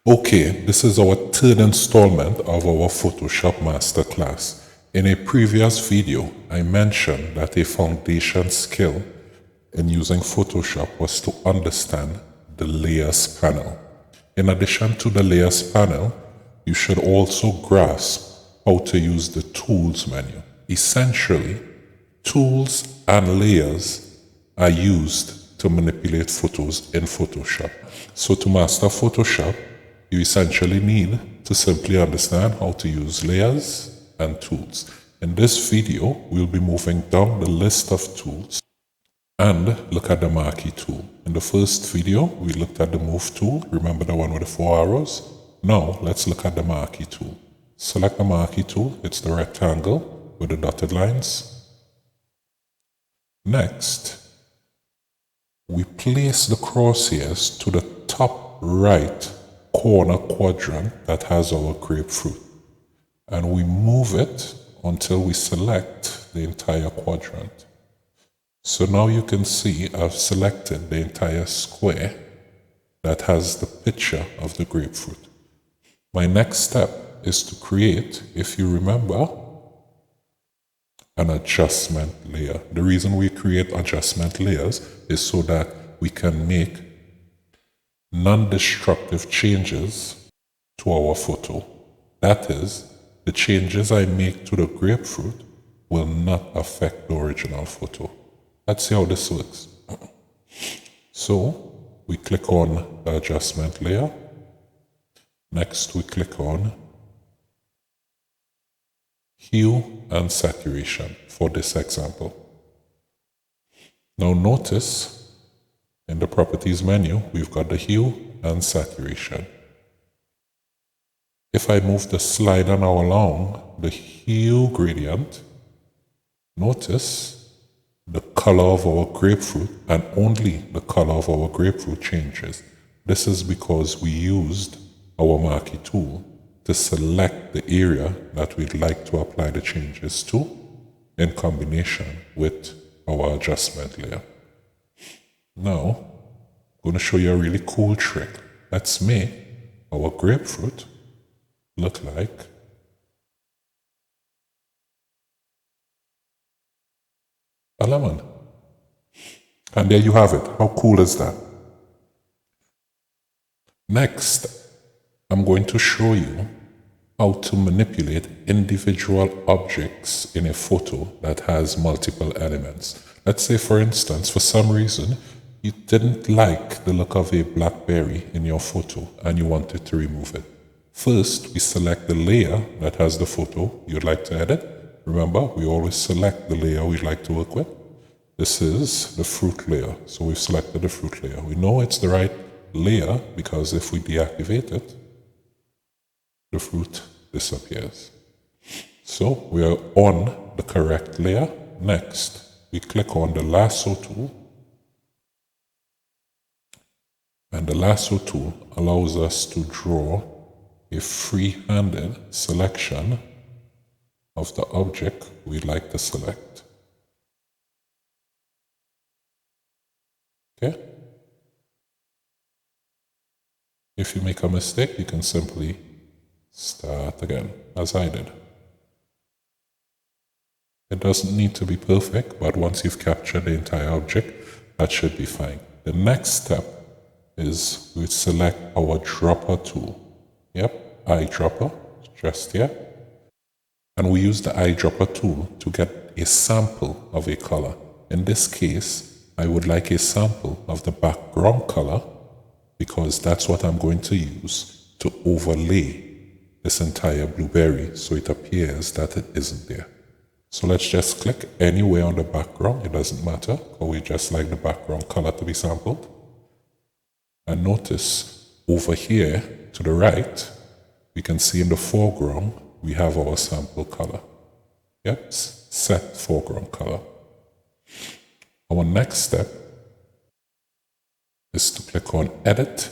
Okay, this is our third installment of our Photoshop Masterclass. In a previous video, I mentioned that a foundation skill in using Photoshop was to understand the layers panel. In addition to the layers panel, you should also grasp how to use the tools menu. Essentially, tools and layers are used to manipulate photos in Photoshop. So to master Photoshop, you essentially need to simply understand how to use layers and tools. In this video, we'll be moving down the list of tools and look at the Marque tool. In the first video, we looked at the Move tool. Remember the one with the 4 arrows? Now, let's look at the Marque tool. Select the Marque tool. It's the rectangle with the dotted lines. Next, we place the crosshairs to the top right corner quadrant that has our grapefruit. And we move it until we select the entire quadrant. So now you can see I've selected the entire square that has the picture of the grapefruit. My next step is to create, if you remember, an adjustment layer. The reason we create adjustment layers is so that we can make non-destructive changes to our photo. That is, the changes I make to the grapefruit will not affect the original photo. Let's see how this works. So, we click on the adjustment layer. Next, we click on hue and saturation for this example. Now notice in the properties menu, we've got the hue and saturation. If I move the slider now along the hue gradient, notice the color of our grapefruit and only the color of our grapefruit changes. This is because we used our Marque tool to select the area that we'd like to apply the changes to in combination with our adjustment layer. Now, I'm going to show you a really cool trick. Let's make our grapefruit look like a lemon. And there you have it. How cool is that? Next, I'm going to show you how to manipulate individual objects in a photo that has multiple elements. Let's say, for instance, for some reason, you didn't like the look of a blackberry in your photo and you wanted to remove it. First, we select the layer that has the photo you'd like to edit. Remember, we always select the layer we'd like to work with. This is the fruit layer, so we've selected the fruit layer. We know it's the right layer because if we deactivate it, the fruit disappears. So we are on the correct layer. Next, we click on the lasso tool. And the lasso tool allows us to draw a free-handed selection of the object we'd like to select. Okay? If you make a mistake, you can simply start again, as I did. It doesn't need to be perfect, but once you've captured the entire object, that should be fine. The next step is we select our dropper tool. Yep, eyedropper, just here. And we use the eyedropper tool to get a sample of a color. In this case, I would like a sample of the background color because that's what I'm going to use to overlay this entire blueberry so it appears that it isn't there. So let's just click anywhere on the background, it doesn't matter, or we just like the background color to be sampled. And notice over here to the right, we can see in the foreground, we have our sample color. Yep, set foreground color. Our next step is to click on Edit.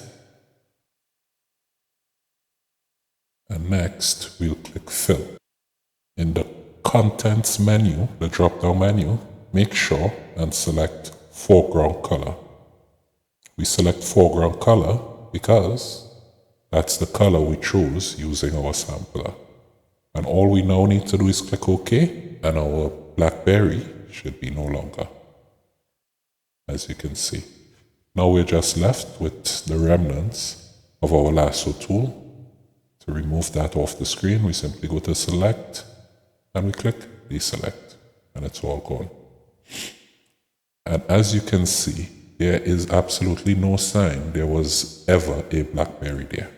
And next, we'll click Fill. In the Contents menu, the drop-down menu, make sure and select Foreground Color. We select foreground color because That's the color we chose using our sampler. And all we now need to do is click OK, and our blackberry should be no longer, as you can see. Now we're just left with the remnants of our lasso tool. To remove that off the screen, we simply go to select, and we click deselect, and it's all gone. And as you can see, there is absolutely no sign there was ever a blackberry there.